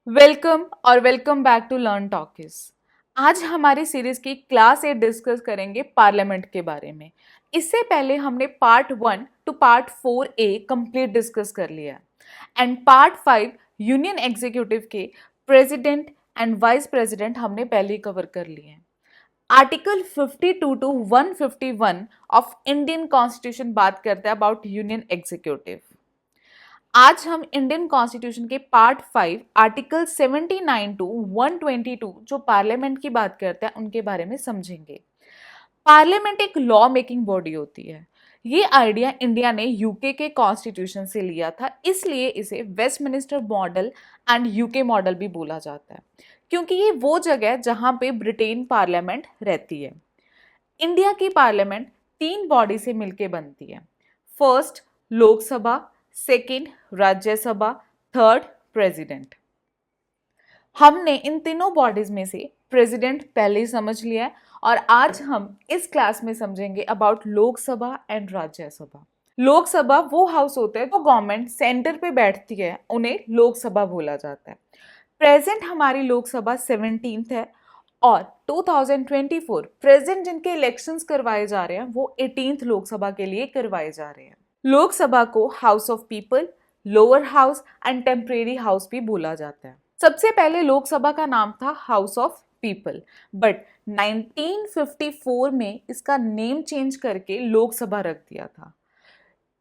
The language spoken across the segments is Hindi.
वेलकम और welcome back to learn talkies. आज हमारी सीरीज की क्लास 8 डिस्कस करेंगे पार्लियामेंट के बारे में। इससे पहले हमने part 1 to part 4A complete discuss कर लिया एंड पार्ट 5 यूनियन एग्जीक्यूटिव के प्रेसिडेंट एंड वाइस प्रेसिडेंट हमने पहले ही कवर कर लिए हैं। Article 52 to 151 of Indian constitution बात करता है अबाउट यूनियन एग्जीक्यूटिव। आज हम इंडियन कॉन्स्टिट्यूशन के पार्ट 5 आर्टिकल 79 टू 122 जो पार्लियामेंट की बात करते हैं उनके बारे में समझेंगे। पार्लियामेंट एक लॉ मेकिंग बॉडी होती है। ये आइडिया इंडिया ने यूके के कॉन्स्टिट्यूशन से लिया था, इसलिए इसे Westminster model and UK model भी बोला जाता है, क्योंकि ये वो जगह है जहाँ पे ब्रिटेन पार्लियामेंट रहती है। इंडिया की पार्लियामेंट तीन बॉडी से मिलकर बनती है। First Lok Sabha, second Rajya Sabha, third president. हमने इन तीनों बॉडीज में से प्रेसिडेंट पहले ही समझ लिया है और आज हम इस क्लास में समझेंगे अबाउट लोकसभा एंड राज्यसभा। लोकसभा वो हाउस होता है जो गवर्नमेंट सेंटर पे बैठती है, उन्हें लोकसभा बोला जाता है। प्रेजेंट हमारी लोकसभा 17th है और 2024 प्रेजेंट जिनके इलेक्शंस करवाए जा रहे हैं वो 18th लोकसभा के लिए करवाए जा रहे हैं। लोकसभा को house of people, lower house and temporary house भी बोला जाता है। सबसे पहले लोकसभा का नाम था हाउस ऑफ पीपल, बट 1954 में इसका नेम चेंज करके लोकसभा रख दिया था।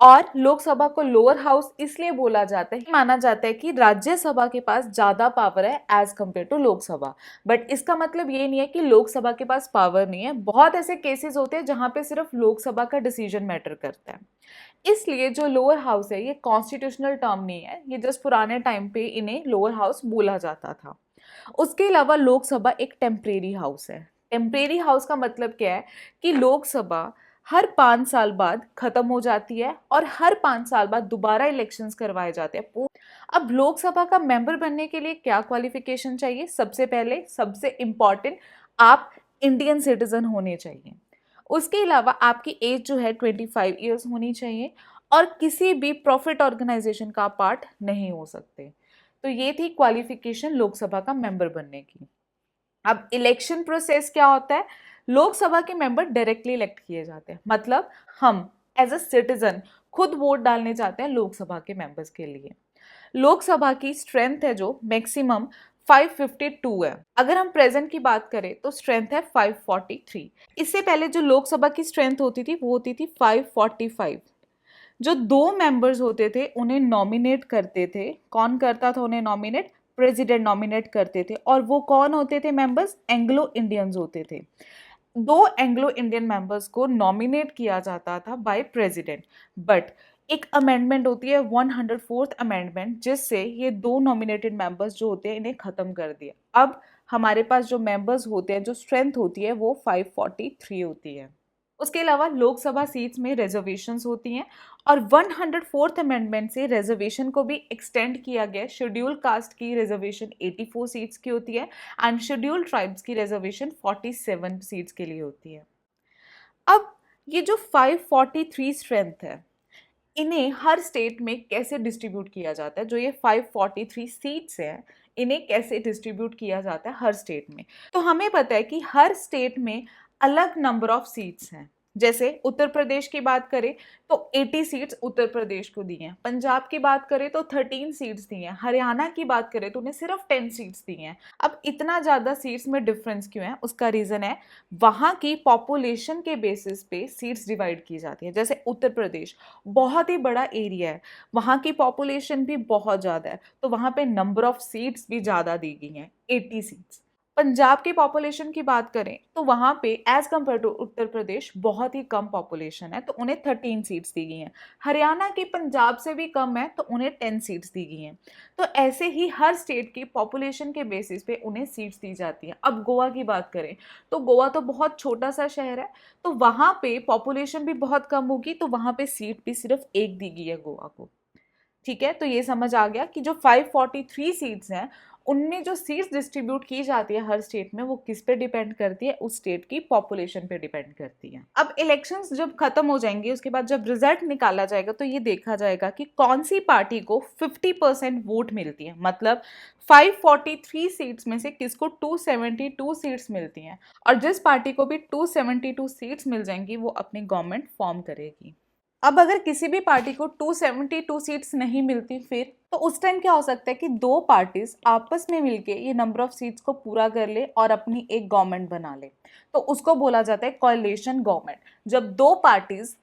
और लोकसभा को लोअर हाउस इसलिए बोला जाता है, माना जाता है कि राज्यसभा के पास ज्यादा पावर है as compare to Lok Sabha. But इसका मतलब ये नहीं है कि लोकसभा के पास पावर नहीं है। बहुत ऐसे केसेस होते हैं जहां पे सिर्फ लोकसभा का डिसीजन मैटर करता है। इसलिए जो लोअर हाउस है ये कॉन्स्टिट्यूशनल टर्म नहीं है, ये जस्ट पुराने टाइम पे इन्हें लोअर हाउस बोला जाता था। उसके अलावा लोकसभा एक टेम्परेरी हाउस है। टेम्परेरी हाउस का मतलब क्या है कि लोकसभा हर 5 साल बाद खत्म हो जाती है और हर 5 साल बाद दोबारा इलेक्शंस करवाए जाते हैं। अब लोकसभा का मेंबर बनने के लिए क्या क्वालिफिकेशन चाहिए? सबसे पहले सबसे इंपॉर्टेंट, आप इंडियन सिटीजन होने चाहिए। उसके अलावा आपकी एज जो है 25 ईयर्स होनी चाहिए और किसी भी प्रॉफिट ऑर्गेनाइजेशन का पार्ट नहीं हो सकते। तो ये थी क्वालिफिकेशन लोकसभा का मेंबर बनने की। अब इलेक्शन प्रोसेस क्या होता है? लोकसभा के मेंबर डायरेक्टली इलेक्ट किए जाते हैं, मतलब हम एज अ सिटीजन खुद वोट डालने जाते हैं लोकसभा के मेंबर्स के लिए। लोकसभा की स्ट्रेंथ है जो मैक्सिमम 552 है। अगर हम प्रेजेंट की बात करें तो स्ट्रेंथ है 543। इससे पहले जो लोकसभा की स्ट्रेंथ होती थी वो होती थी 545। जो दो मेंबर्स होते थे उन्हें नॉमिनेट करते थे। कौन करता था उन्हें नॉमिनेट? प्रेसिडेंट नॉमिनेट करते थे। और वो कौन होते थे मेंबर्स? एंग्लो इंडियंस होते थे। दो एंग्लो इंडियन मेंबर्स को नॉमिनेट किया जाता था बाय प्रेसिडेंट। बट एक अमेंडमेंट होती है 104th अमेंडमेंट, जिससे ये दो नॉमिनेटेड मेंबर्स जो होते हैं इन्हें खत्म कर दिया। अब हमारे पास जो मेंबर्स होते हैं, जो स्ट्रेंथ होती है वो 543 होती है। उसके अलावा लोकसभा सीट्स में रिजर्वेशंस होती हैं और 104th अमेंडमेंट से रिजर्वेशन को भी एक्सटेंड किया गया। शेड्यूल कास्ट की रिजर्वेशन 84 सीट्स की होती है एंड शेड्यूल ट्राइब्स की रिजर्वेशन 47 सीट्स के लिए होती है। अब ये जो 543 स्ट्रेंथ है, इन्हें हर स्टेट में कैसे डिस्ट्रीब्यूट किया जाता है? जो ये 543 सीट्स हैं, इन्हें कैसे डिस्ट्रीब्यूट किया जाता है हर स्टेट में? तो हमें पता है कि हर स्टेट में अलग नंबर ऑफ सीट्स हैं। जैसे उत्तर प्रदेश की बात करें तो 80 सीट्स उत्तर प्रदेश को दी हैं। पंजाब की बात करें तो 13 सीट्स दी हैं। हरियाणा की बात करें तो उन्हें सिर्फ 10 सीट्स दी हैं। अब इतना ज़्यादा सीट्स में डिफरेंस क्यों है? उसका रीज़न है वहाँ की पॉपुलेशन के बेसिस पे सीट्स डिवाइड की जाती है। जैसे उत्तर प्रदेश बहुत ही बड़ा एरिया है, वहाँ की पॉपुलेशन भी बहुत ज़्यादा है, तो वहाँ पे नंबर ऑफ सीट्स भी ज़्यादा दी गई हैं, 80 सीट्स। पंजाब की पॉपुलेशन की बात करें तो वहाँ पे as compare to Uttar Pradesh बहुत ही कम पॉपुलेशन है, तो उन्हें 13 सीट्स दी गई हैं। हरियाणा की पंजाब से भी कम है तो उन्हें 10 सीट्स दी गई हैं। तो ऐसे ही हर स्टेट की पॉपुलेशन के बेसिस पे उन्हें सीट्स दी जाती हैं। अब गोवा की बात करें तो गोवा तो बहुत छोटा सा शहर है, तो वहाँ पे पॉपुलेशन भी बहुत कम होगी, तो वहाँ पे सीट भी सिर्फ एक दी गई है गोवा को। ठीक है, तो ये समझ आ गया कि जो 543 सीट्स हैं उनमें जो सीट्स डिस्ट्रीब्यूट की जाती है हर स्टेट में वो किस पे डिपेंड करती है, उस स्टेट की पॉपुलेशन पे डिपेंड करती है। अब इलेक्शंस जब खत्म हो जाएंगे उसके बाद जब रिजल्ट निकाला जाएगा तो ये देखा जाएगा कि कौन सी पार्टी को 50% वोट मिलती है, मतलब 543 सीट्स में से किसको 272 सीट्स मिलती हैं, और जिस पार्टी को भी 272 सीट्स मिल जाएंगी वो अपनी गवर्नमेंट फॉर्म करेगी। अब अगर किसी भी पार्टी को 272 सीट्स नहीं मिलती फिर तो उस टाइम क्या हो सकता है कि दो पार्टीज आपस में मिलके ये नंबर ऑफ सीट्स को पूरा कर ले और अपनी एक गवर्नमेंट बना ले, तो उसको बोला जाता है कोalition गवर्नमेंट। जब दो पार्टीज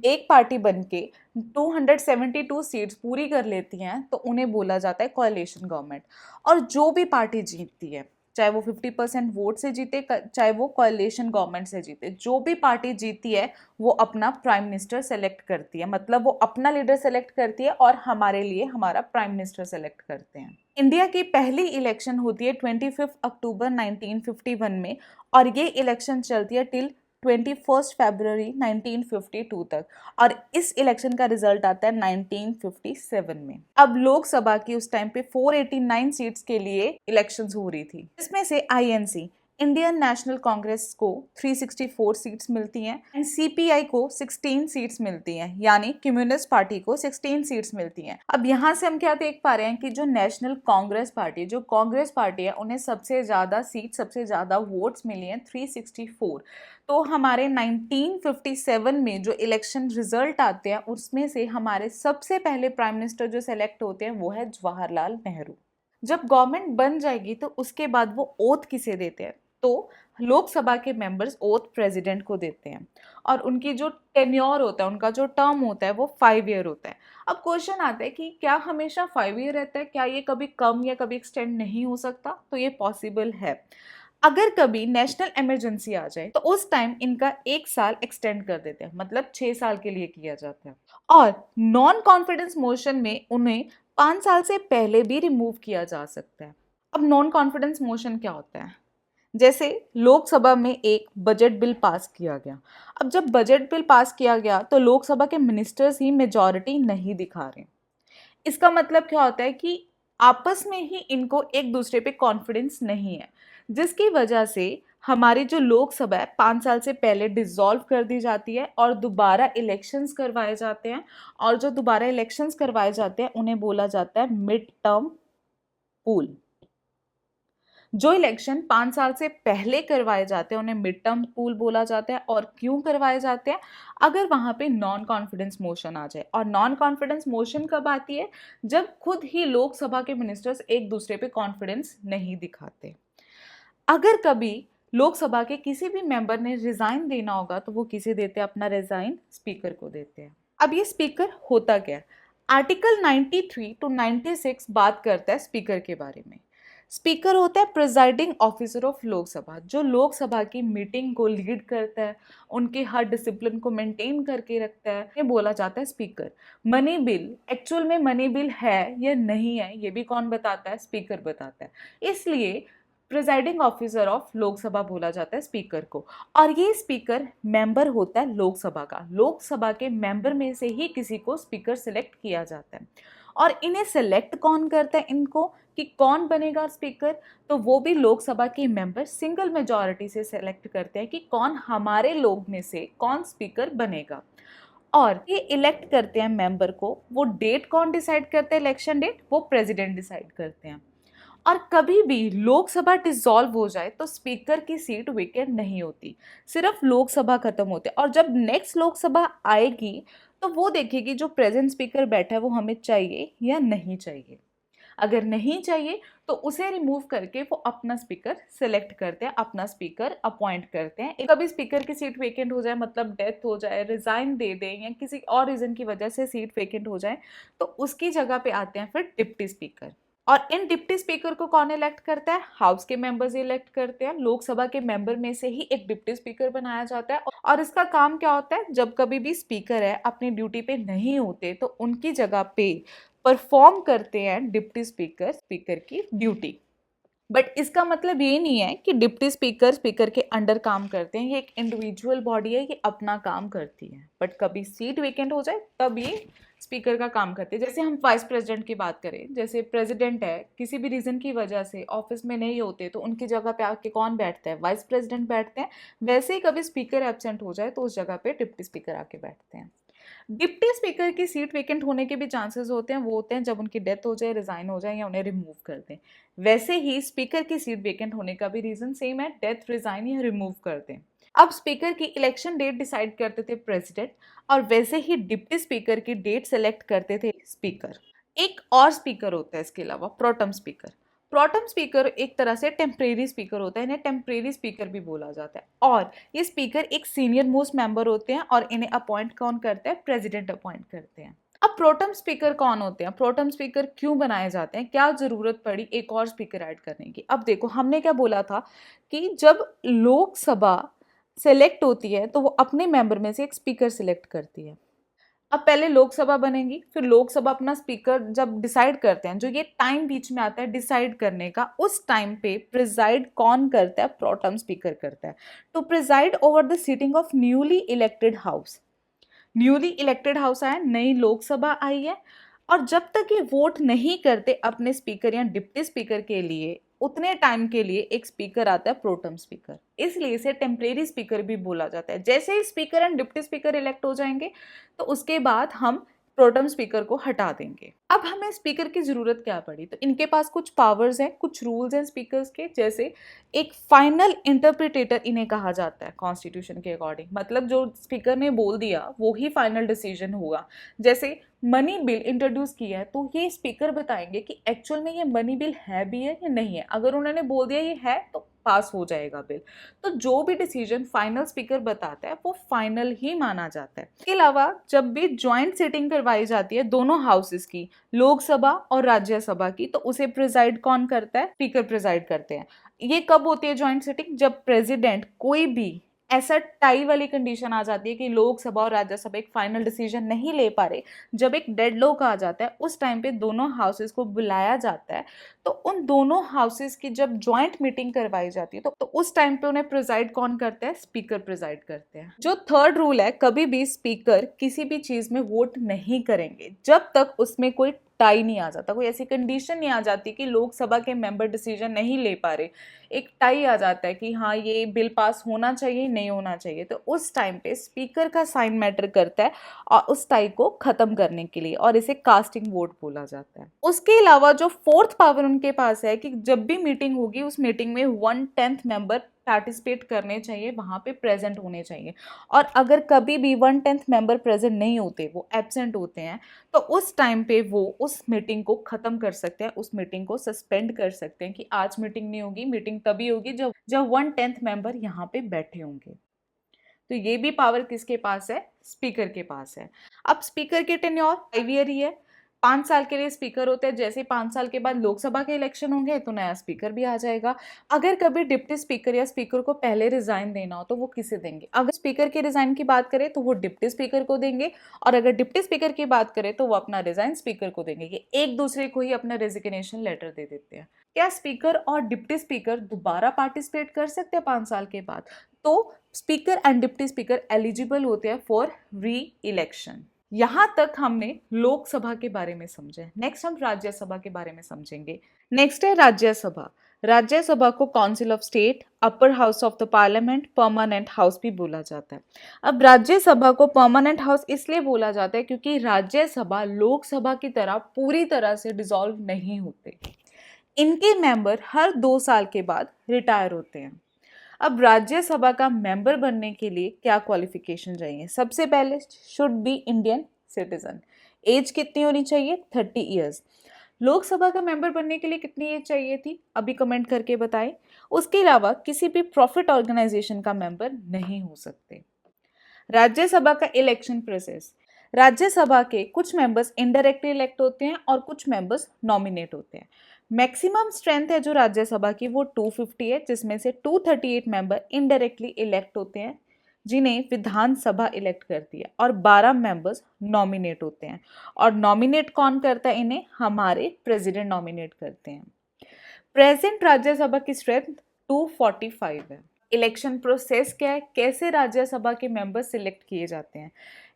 एक पार्टी बनके 272 सीट्स पूरी कर लेती हैं तो उन्हें बोला जाता है कोalition गवर्नमेंट। और जो भी पार्टी जीतती है, चाहे वो 50% वोट से जीते चाहे वो कोalition गवर्नमेंट से जीते, जो भी पार्टी जीती है वो अपना प्राइम मिनिस्टर सेलेक्ट करती है, मतलब वो अपना लीडर सेलेक्ट करती है और हमारे लिए हमारा प्राइम मिनिस्टर सेलेक्ट करते हैं। इंडिया की पहली इलेक्शन होती है 25 अक्टूबर 1951 में और ये इलेक्शन चलती है टिल 21 फरवरी 1952 तक, और इस इलेक्शन का रिजल्ट आता है 1957 में। अब लोकसभा की उस टाइम पे 489 सीट्स के लिए इलेक्शंस हो रही थी, इसमें से आईएनसी इंडियन नेशनल कांग्रेस को 364 सीट्स मिलती हैं एंड सीपीआई को 16 सीट्स मिलती हैं, यानी कम्युनिस्ट पार्टी को 16 सीट्स मिलती हैं। अब यहाँ से हम क्या देख पा रहे हैं कि जो नेशनल कांग्रेस पार्टी, जो कांग्रेस पार्टी है, उन्हें सबसे ज़्यादा सीट, सबसे ज़्यादा वोट्स मिली हैं 364। तो हमारे 1957 में जो इलेक्शन रिजल्ट आते हैं उसमें से हमारे सबसे पहले प्राइम मिनिस्टर जो सेलेक्ट होते हैं वो है जवाहरलाल नेहरू। जब गवर्नमेंट बन जाएगी तो उसके बाद वो ओथ किसे देते हैं, तो लोकसभा के मेंबर्स ओथ प्रेसिडेंट को देते हैं और उनकी जो टेन्योर होता है, उनका जो टर्म होता है वो 5 ईयर होता है। अब क्वेश्चन आता है कि क्या हमेशा 5 ईयर रहता है, क्या ये कभी कम या कभी एक्सटेंड नहीं हो सकता? तो ये पॉसिबल है। अगर कभी नेशनल इमरजेंसी आ जाए तो उस टाइम इनका 1 साल एक्सटेंड कर देते हैं, मतलब 6 साल के लिए किया जाता है। और नॉन कॉन्फिडेंस मोशन में उन्हें 5 साल से पहले भी रिमूव किया जा सकता है। अब नॉन कॉन्फिडेंस मोशन क्या होता है? जैसे लोकसभा में एक बजट बिल पास किया गया। अब जब बजट बिल पास किया गया तो लोकसभा के मिनिस्टर्स ही मेजॉरिटी नहीं दिखा रहे। इसका मतलब क्या होता है कि आपस में ही इनको एक दूसरे पे कॉन्फिडेंस नहीं है, जिसकी वजह से हमारी जो लोकसभा है 5 साल से पहले डिसॉल्व कर दी जाती है और दोबारा इलेक्शंस करवाए जाते हैं। और जो दोबारा इलेक्शंस करवाए जाते हैं उन्हें बोला जाता है मिड टर्म पूल। जो इलेक्शन 5 साल से पहले करवाए जाते हैं उन्हें मिड टर्म पूल बोला जाता है। और क्यों करवाए जाते हैं? अगर वहां पे नॉन कॉन्फिडेंस मोशन आ जाए। और नॉन कॉन्फिडेंस मोशन कब आती है? जब खुद ही लोकसभा के मिनिस्टर्स एक दूसरे पे कॉन्फिडेंस नहीं दिखाते। अगर कभी लोकसभा के किसी भी मेंबर ने रिजाइन देना होगा तो वो किसे देते हैं? अपना रिजाइन स्पीकर को देते हैं। अब ये स्पीकर होता क्या है? आर्टिकल 93 टू 96 बात करता है स्पीकर के बारे में। स्पीकर होता है प्रिजाइडिंग ऑफिसर ऑफ लोकसभा, जो लोकसभा की मीटिंग को लीड करता है, उनके हर डिसिप्लिन को मेंटेन करके रखता है, ये बोला जाता है स्पीकर। मनी बिल एक्चुअल में मनी बिल है या नहीं है ये भी कौन बताता है? स्पीकर बताता है। इसलिए प्रिजाइडिंग ऑफिसर ऑफ लोकसभा बोला जाता है स्पीकर को। और ये स्पीकर मेंबर होता है लोकसभा का। लोकसभा के मेंबर में से ही किसी को स्पीकर सिलेक्ट किया जाता है। और इन्हें सिलेक्ट कौन करता है इनको कि कौन बनेगा स्पीकर? तो वो भी लोकसभा के मेंबर सिंगल मेजॉरिटी से सिलेक्ट करते हैं कि कौन हमारे लोग में से कौन स्पीकर बनेगा। और ये इलेक्ट करते हैं मेंबर को। वो डेट कौन डिसाइड करते हैं? इलेक्शन डेट वो प्रेसिडेंट डिसाइड करते हैं। और कभी भी लोकसभा डिसॉल्व हो जाए तो स्पीकर की सीट वेकेंट नहीं होती, सिर्फ लोकसभा खत्म होते हैं। और जब नेक्स्ट लोकसभा आएगी तो वो देखेगी जो प्रेजेंट स्पीकर बैठा है वो हमें चाहिए या नहीं चाहिए। अगर नहीं चाहिए तो उसे रिमूव करके वो अपना स्पीकर सिलेक्ट करते हैं, अपना स्पीकर अपॉइंट करते हैं। कभी स्पीकर की सीट वेकेंट हो जाए, मतलब डेथ हो जाए, रिजाइन दे दें या किसी और रीजन की वजह से सीट वेकेंट हो जाए, तो उसकी जगह पे आते हैं फिर डिप्टी स्पीकर। और इन डिप्टी स्पीकर को कौन इलेक्ट करता है? हाउस के मेंबर्स इलेक्ट करते हैं। लोकसभा के मेंबर में से ही एक डिप्टी स्पीकर बनाया जाता है। और इसका काम क्या होता है? जब कभी भी स्पीकर है अपनी ड्यूटी पे नहीं होते तो उनकी जगह पे परफॉर्म करते हैं डिप्टी स्पीकर स्पीकर की ड्यूटी। बट इसका मतलब ये नहीं है कि डिप्टी स्पीकर स्पीकर के अंडर काम करते हैं, ये एक इंडिविजुअल बॉडी है, ये अपना काम करती है, बट कभी सीट वेकेंट हो जाए तब ये स्पीकर का काम करते हैं। जैसे हम वाइस प्रेसिडेंट की बात करें, जैसे प्रेसिडेंट है, किसी भी रीज़न की वजह से ऑफिस में नहीं होते तो उनकी जगह पे आके कौन बैठता है, वाइस प्रेसिडेंट बैठते हैं। वैसे ही कभी स्पीकर एब्सेंट हो जाए तो उस जगह पे डिप्टी स्पीकर आके बैठते हैं। डिप्टी स्पीकर की सीट वेकेंट होने के भी चांसेस होते हैं, वो होते हैं जब उनकी डेथ हो जाए, रिजाइन हो जाए या उन्हें रिमूव कर दें। वैसे ही स्पीकर की सीट वेकेंट होने का भी रीजन सेम है, डेथ, रिजाइन या रिमूव कर दें। अब स्पीकर की इलेक्शन डेट डिसाइड करते थे प्रेसिडेंट, और वैसे ही डिप्टी स्पीकर की डेट सेलेक्ट करते थे स्पीकर। एक और स्पीकर होता है इसके अलावा, प्रोटम स्पीकर। प्रोटम स्पीकर एक तरह से टेम्परेरी स्पीकर होता है, इन्हें टेम्परेरी स्पीकर भी बोला जाता है। और ये स्पीकर एक सीनियर मोस्ट मेंबर होते हैं और इन्हें अपॉइंट कौन करता है, प्रेसिडेंट अपॉइंट करते हैं। अब प्रोटम स्पीकर कौन होते हैं, प्रोटम स्पीकर क्यों बनाए जाते हैं, क्या जरूरत पड़ी एक और स्पीकर ऐड करने की। अब देखो, हमने क्या बोला था कि जब लोकसभा सेलेक्ट होती है तो वो अपने मेंबर में से एक स्पीकर सिलेक्ट करती है। अब पहले लोकसभा बनेगी, फिर लोकसभा अपना स्पीकर जब डिसाइड करते हैं, जो ये टाइम बीच में आता है डिसाइड करने का, उस टाइम पे प्रिजाइड कौन करता है, प्रोटम स्पीकर करता है, to preside over the sitting of newly elected house. Newly elected house आया, नई लोकसभा आई है, और जब तक ये वोट नहीं करते अपने स्पीकर या डिप्टी स्पीकर के लिए, उतने टाइम के लिए एक स्पीकर आता है, प्रोटम स्पीकर। इसलिए इसे टेम्परेरी स्पीकर भी बोला जाता है। जैसे ही speaker and deputy speaker elect हो जाएंगे तो उसके बाद हम प्रोटम स्पीकर को हटा देंगे। अब हमें स्पीकर की जरूरत क्या पड़ी, तो इनके पास कुछ पावर्स हैं, कुछ रूल्स हैं स्पीकर्स के। जैसे एक फाइनल इंटरप्रिटेटर इन्हें कहा जाता है कॉन्स्टिट्यूशन के अकॉर्डिंग, मतलब जो स्पीकर ने बोल दिया वो ही फाइनल डिसीजन होगा। जैसे मनी बिल इंट्रोड्यूस किया है तो ये स्पीकर बताएंगे कि एक्चुअल में ये मनी बिल है भी है या नहीं है। अगर उन्होंने बोल दिया ये है तो पास हो जाएगा बिल। तो जो भी डिसीजन फाइनल स्पीकर बताता है वो फाइनल ही माना जाता है। इसके अलावा जब भी ज्वाइंट सिटिंग करवाई जाती है दोनों हाउसेस की, लोकसभा और राज्यसभा की, तो उसे प्रिजाइड कौन करता है, स्पीकर प्रिजाइड करते हैं। ये कब होती है ज्वाइंट सिटिंग, जब प्रेसिडेंट कोई भी ऐसा टाई वाली कंडीशन आ जाती है कि लोकसभा और राज्यसभा एक फाइनल डिसीजन नहीं ले पा रहे, जब एक डेडलॉक आ जाता है, उस टाइम पे दोनों हाउसेस को बुलाया जाता है। तो उन दोनों हाउसेस की जब ज्वाइंट मीटिंग करवाई जाती है तो उस टाइम पे उन्हें प्रिजाइड कौन करता है, स्पीकर प्रिजाइड करते हैं। जो थर्ड रूल है, कभी भी स्पीकर किसी भी चीज में वोट नहीं करेंगे जब तक उसमें कोई टाई नहीं आ जाता, कोई ऐसी कंडीशन नहीं आ जाती कि लोकसभा के मेंबर डिसीजन नहीं ले पा रहे, एक टाई आ जाता है कि हाँ ये बिल पास होना चाहिए नहीं होना चाहिए, तो उस टाइम पे स्पीकर का साइन मैटर करता है और उस टाई को खत्म करने के लिए, और इसे कास्टिंग वोट बोला जाता है। उसके अलावा जो फोर्थ पावर उनके पास है कि जब भी मीटिंग होगी उस मीटिंग में 1/10 मेंबर पार्टिसिपेट करने चाहिए, वहां पे प्रेजेंट होने चाहिए। और अगर कभी भी 1/10 मेंबर प्रेजेंट नहीं होते, वो एब्सेंट होते हैं, तो उस टाइम पे वो उस मीटिंग को खत्म कर सकते हैं, उस मीटिंग को सस्पेंड कर सकते हैं कि आज मीटिंग नहीं होगी, मीटिंग तभी होगी जब 1/10 मेंबर यहाँ पे बैठे होंगे। तो ये भी पावर किसके पास है, स्पीकर के पास है। अब स्पीकर के टेन्योर 5 ईयर ही है, 5 साल के लिए स्पीकर होते हैं। जैसे 5 साल के बाद लोकसभा के इलेक्शन होंगे तो नया स्पीकर भी आ जाएगा। अगर कभी डिप्टी स्पीकर या स्पीकर को पहले रिजाइन देना हो तो वो किसे देंगे, अगर स्पीकर के रिजाइन की बात करें तो वो डिप्टी स्पीकर को देंगे, और अगर डिप्टी स्पीकर की बात करें तो वो अपना रिजाइन स्पीकर को देंगे। ये एक दूसरे को ही अपना रेजिग्नेशन लेटर दे देते हैं। क्या स्पीकर और डिप्टी स्पीकर दोबारा पार्टिसिपेट कर सकते हैं 5 साल के बाद? तो speaker and deputy speaker eligible होते हैं फॉर री इलेक्शन। यहां तक हमने लोकसभा के बारे में समझा। नेक्स्ट हम राज्यसभा के बारे में समझेंगे। नेक्स्ट है राज्यसभा। राज्यसभा को council of state, upper house of the parliament, permanent house भी बोला जाता है। अब राज्यसभा को परमानेंट हाउस इसलिए बोला जाता है क्योंकि राज्यसभा लोकसभा की तरह पूरी तरह से डिसॉल्व नहीं होते। इनके मेंबर हर 2 साल के बाद रिटायर होते हैं। अब राज्यसभा का मेंबर बनने के लिए क्या क्वालिफिकेशन चाहिए? सबसे पहले should be Indian citizen. Age कितनी होनी चाहिए? 30 ईयर्स। लोकसभा का मेंबर बनने के लिए कितनी एज चाहिए थी? अभी कमेंट करके बताएं। उसके अलावा किसी भी प्रॉफिट ऑर्गेनाइजेशन का मेंबर नहीं हो सकते। राज्यसभा का इलेक्शन प्रोसेस। राज्यसभा के कुछ मेंबर्स इनडायरेक्टली इलेक्ट होते हैं और कुछ मेंबर्स नॉमिनेट होते हैं। मैक्सिमम स्ट्रेंथ है जो राज्यसभा की वो 250 है, जिसमें से 238 मेंबर इनडायरेक्टली इलेक्ट होते हैं जिन्हें विधानसभा इलेक्ट करती है, और 12 मेंबर्स नॉमिनेट होते हैं। और नॉमिनेट कौन करता है इन्हें? हमारे प्रेसिडेंट नॉमिनेट करते हैं। प्रेजेंट राज्यसभा की स्ट्रेंथ 245 है। इलेक्शन प्रोसेस क्या है, कैसे राज्यसभा के मेंबर्स सिलेक्ट किए जाते हैं।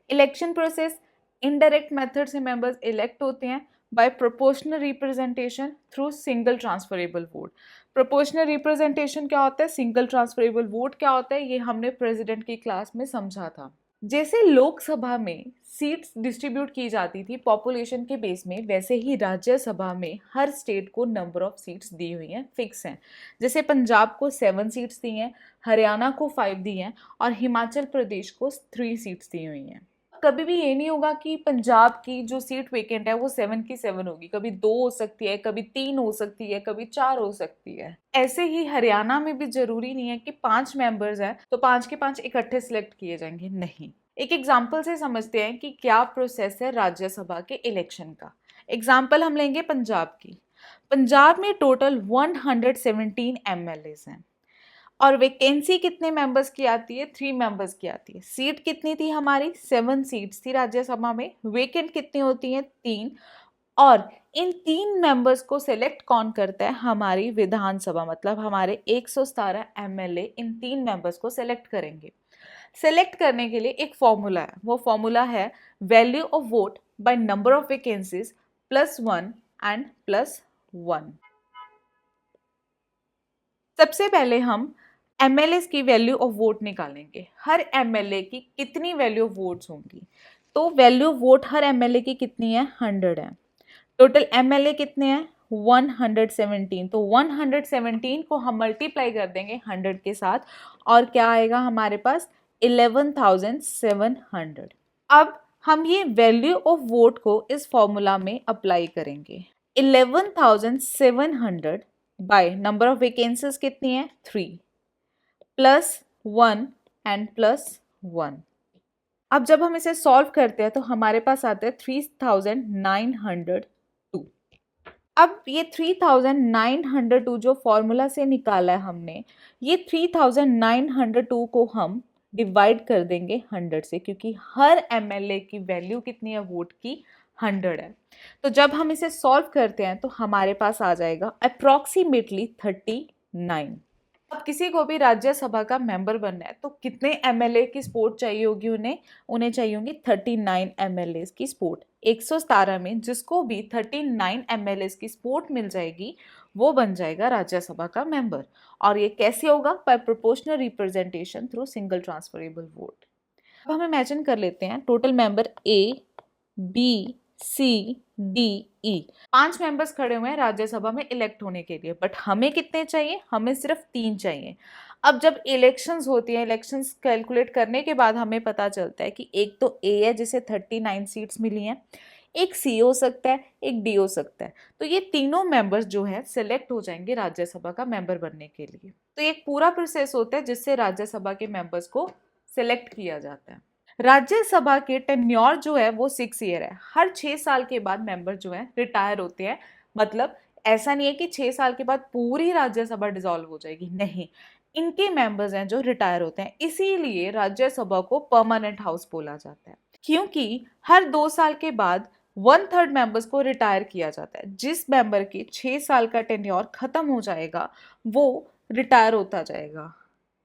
इलेक्शन प्रोसेस इनडायरेक्ट मेथड से मेंबर्स इलेक्ट होते हैं by proportional representation through single transferable vote. Proportional representation क्या होता है, सिंगल ट्रांसफरेबल वोट क्या होता है, ये हमने प्रेसिडेंट की क्लास में समझा था। जैसे लोकसभा में सीट्स डिस्ट्रीब्यूट की जाती थी पॉपुलेशन के बेस में, वैसे ही राज्यसभा में हर स्टेट को नंबर ऑफ सीट्स दी हुई हैं, फिक्स हैं। जैसे पंजाब को 7 सीट्स दी हैं, हरियाणा को 5 दी हैं और हिमाचल प्रदेश को 3 सीट्स दी हुई हैं। कभी भी ये नहीं होगा कि पंजाब की जो सीट वेकेंट है वो 7 की 7 होगी, कभी 2 हो सकती है, कभी 3 हो सकती है, कभी 4 हो सकती है। ऐसे ही हरियाणा में भी जरूरी नहीं है कि 5 मेंबर्स हैं तो 5 के 5 इकट्ठे सिलेक्ट किए जाएंगे, नहीं। एक एग्जाम्पल से समझते हैं कि क्या प्रोसेस है राज्यसभा के इलेक्शन का। एग्जाम्पल हम लेंगे पंजाब की। पंजाब में टोटल 117 एमएलए हैं और वैकेंसी कितने मेंबर्स की आती है, 3 मेंबर्स की आती है। सीट कितनी थी हमारी, 7 सीट्स थी राज्यसभा में। वेकेंट कितनी होती हैं, 3। और इन 3 मेंबर्स को सिलेक्ट कौन करता है, हमारी विधानसभा, मतलब हमारे 117 एमएलए इन 3 मेंबर्स को सिलेक्ट करेंगे। सिलेक्ट करने के लिए एक फॉर्मूला है, वो फॉर्मूला है value of vote by number of vacancies +1 and +1। सबसे पहले हम एमएलए की वैल्यू ऑफ वोट निकालेंगे। हर एमएलए की कितनी वैल्यू ऑफ वोट्स होंगी, तो value of vote her MLA की कितनी है, 100 है। टोटल एमएलए कितने हैं, 117। तो 117 को हम मल्टीप्लाई कर देंगे 100 के साथ और क्या आएगा हमारे पास, 11,700। अब हम ये वैल्यू ऑफ वोट को इस फॉर्मूला में अप्लाई करेंगे। 11,700 बाय नंबर ऑफ वैकेंसीज कितनी है, 3 +1 एंड +1। अब जब हम इसे सॉल्व करते हैं तो हमारे पास आता है 3,902। अब ये 3,902 जो फॉर्मूला से निकाला है हमने, ये 3,902 को हम डिवाइड कर देंगे 100 से, क्योंकि हर एमएलए की वैल्यू कितनी है वोट की, 100 है। तो जब हम इसे सॉल्व करते हैं तो हमारे पास आ जाएगा अप्रॉक्सीमेटली 39। अब किसी को भी राज्यसभा का मेंबर बनना है तो कितने एमएलए की सपोर्ट चाहिए होगी, उन्हें चाहिए होंगी 39 एमएलए की सपोर्ट। 117 में जिसको भी 39 एमएलए की सपोर्ट मिल जाएगी वो बन जाएगा राज्यसभा का मेंबर। और ये कैसे होगा, by proportional representation through single transferable vote. अब हम इमेजिन कर लेते हैं टोटल मेंबर ABCDE 5 मेंबर्स खड़े हुए हैं राज्यसभा में इलेक्ट होने के लिए, बट हमें कितने चाहिए, हमें सिर्फ 3 चाहिए। अब जब इलेक्शंस होती हैं, इलेक्शंस कैलकुलेट करने के बाद हमें पता चलता है कि एक तो A है जिसे 39 सीट्स मिली हैं, एक C हो सकता है, एक D हो सकता है। तो ये तीनों मेंबर्स जो है सिलेक्ट हो जाएंगे राज्यसभा का मेंबर बनने के लिए। तो ये एक पूरा प्रोसेस होता है जिससे राज्यसभा के मेंबर्स को सिलेक्ट किया जाता है। राज्यसभा के टेन्योर जो है वो 6 ईयर है। हर 6 साल के बाद मेंबर जो है रिटायर होते हैं। मतलब ऐसा नहीं है कि 6 साल के बाद पूरी राज्यसभा डिसॉल्व हो जाएगी, नहीं, इनके मेंबर्स हैं जो रिटायर होते हैं। इसीलिए राज्यसभा को परमानेंट हाउस बोला जाता है, क्योंकि हर 2 साल के बाद 1/3 मेंबर्स को रिटायर किया जाता है। जिस मेंबर की 6 साल का टेन्योर खत्म हो जाएगा वो रिटायर होता जाएगा।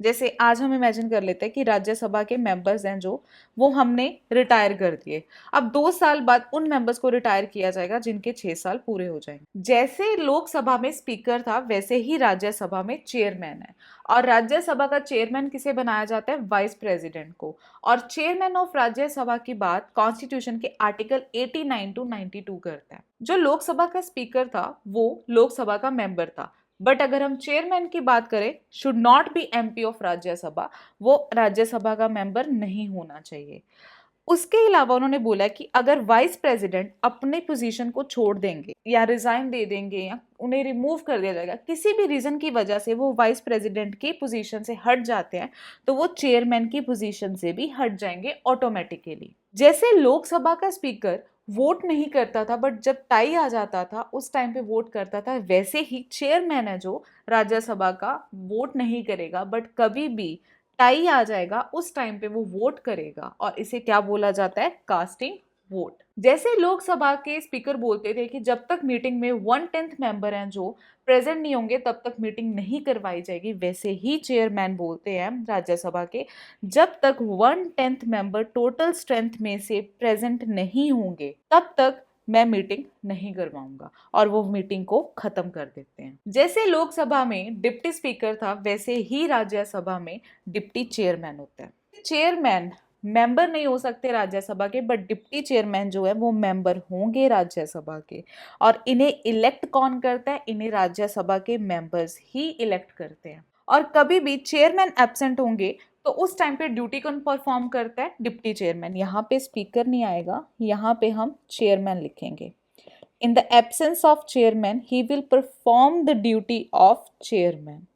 जैसे आज हम इमेजिन कर लेते हैं कि राज्यसभा के मेंबर्स हैं जो, वो हमने रिटायर कर दिए। अब 2 साल बाद उन मेंबर्स को रिटायर किया जाएगा जिनके 6 साल पूरे हो जाएंगे। जैसे लोकसभा में स्पीकर था वैसे ही राज्यसभा में चेयरमैन है, और राज्यसभा का चेयरमैन किसे बनाया जाता है, वाइस प्रेसिडेंट को। और चेयरमैन ऑफ राज्यसभा की बात कॉन्स्टिट्यूशन के आर्टिकल 89 to 92 करता है। जो लोकसभा का स्पीकर था वो लोकसभा का मेंबर था, बट अगर हम चेयरमैन की बात करें, should not be MP of Rajya Sabha, वो राज्यसभा का मेंबर नहीं होना चाहिए। उसके अलावा उन्होंने बोला कि अगर वाइस प्रेसिडेंट अपने पोजीशन को छोड़ देंगे या रिजाइन दे देंगे या उन्हें रिमूव कर दिया जाएगा, किसी भी रीजन की वजह से वो वाइस प्रेसिडेंट की पोजीशन से हट जाते हैं, तो वो चेयरमैन की पोजीशन से भी हट जाएंगे ऑटोमेटिकली। जैसे लोकसभा का स्पीकर वोट नहीं करता था बट जब टाई आ जाता था उस टाइम पे वोट करता था, वैसे ही चेयरमैन है जो राज्यसभा का वोट नहीं करेगा, बट कभी भी टाई आ जाएगा उस टाइम पे वो वोट करेगा, और इसे क्या बोला जाता है, कास्टिंग वोट। जैसे लोकसभा के स्पीकर बोलते थे कि जब तक मीटिंग में 1/10 मेंबर हैं जो प्रेजेंट नहीं होंगे तब तक मीटिंग नहीं करवाई जाएगी, वैसे ही चेयरमैन बोलते हैं राज्यसभा के, जब तक 1/10 मेंबर टोटल स्ट्रेंथ में से प्रेजेंट नहीं होंगे तब तक मैं मीटिंग नहीं करवाऊंगा, और वो मीटिंग को खत्म कर देते हैं। जैसे लोकसभा में डिप्टी स्पीकर था, वैसे ही राज्यसभा में डिप्टी चेयरमैन होता है। चेयरमैन मेंबर नहीं हो सकते राज्यसभा के, बट डिप्टी चेयरमैन जो है वो मेंबर होंगे राज्यसभा के। और इन्हें इलेक्ट कौन करता है? इन्हें राज्यसभा के मेंबर्स ही इलेक्ट करते हैं। और कभी भी चेयरमैन एब्सेंट होंगे तो उस टाइम पे ड्यूटी कौन परफॉर्म करता है? Deputy chairman. यहाँ पे स्पीकर नहीं आएगा, यहाँ पे हम चेयरमैन लिखेंगे। In the absence of chairman he will perform the duty of chairman.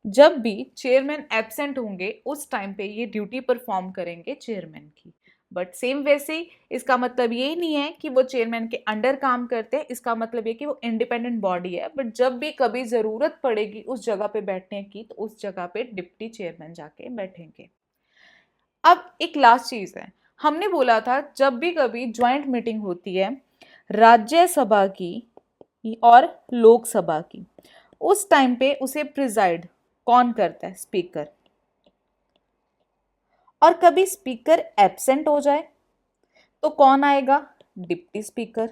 जब भी चेयरमैन एब्सेंट होंगे उस टाइम पे ये ड्यूटी परफॉर्म करेंगे चेयरमैन की। बट सेम वैसे ही इसका मतलब ये नहीं है कि वो चेयरमैन के अंडर काम करते हैं, इसका मतलब ये कि वो इंडिपेंडेंट बॉडी है। बट जब भी कभी ज़रूरत पड़ेगी उस जगह पे बैठने की तो उस जगह पे डिप्टी चेयरमैन जाके बैठेंगे। अब एक लास्ट चीज़ है, हमने बोला था जब भी कभी ज्वाइंट मीटिंग होती है राज्यसभा की और लोकसभा की, उस टाइम पे उसे प्रिजाइड कौन करता है? स्पीकर। और कभी स्पीकर एब्सेंट हो जाए तो कौन आएगा? Deputy speaker.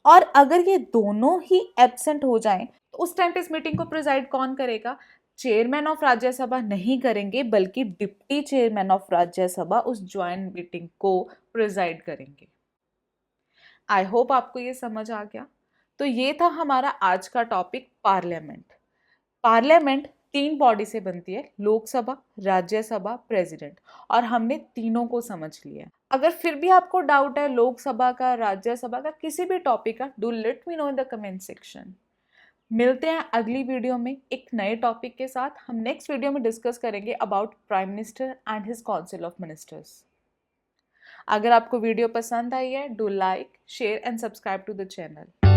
और अगर ये दोनों ही एब्सेंट हो जाएं तो उस टाइम पे इस मीटिंग को प्रिजाइड कौन करेगा? चेयरमैन ऑफ राज्यसभा नहीं करेंगे, बल्कि डिप्टी चेयरमैन ऑफ राज्यसभा उस ज्वाइंट मीटिंग को प्रिजाइड करेंगे। आई होप आपको ये समझ आ गया। तो ये था हमारा आज का टॉपिक, पार्लियामेंट। पार्लियामेंट 3 बॉडी से बनती है, लोकसभा, राज्यसभा, प्रेसिडेंट, और हमने तीनों को समझ लिया। अगर फिर भी आपको डाउट है लोकसभा का, राज्यसभा का, किसी भी टॉपिक का, do let me know in the comment section. मिलते हैं अगली वीडियो में एक नए टॉपिक के साथ। हम नेक्स्ट वीडियो में डिस्कस करेंगे about prime minister and his council of ministers. अगर आपको वीडियो पसंद आई है, do like, share and subscribe to the channel.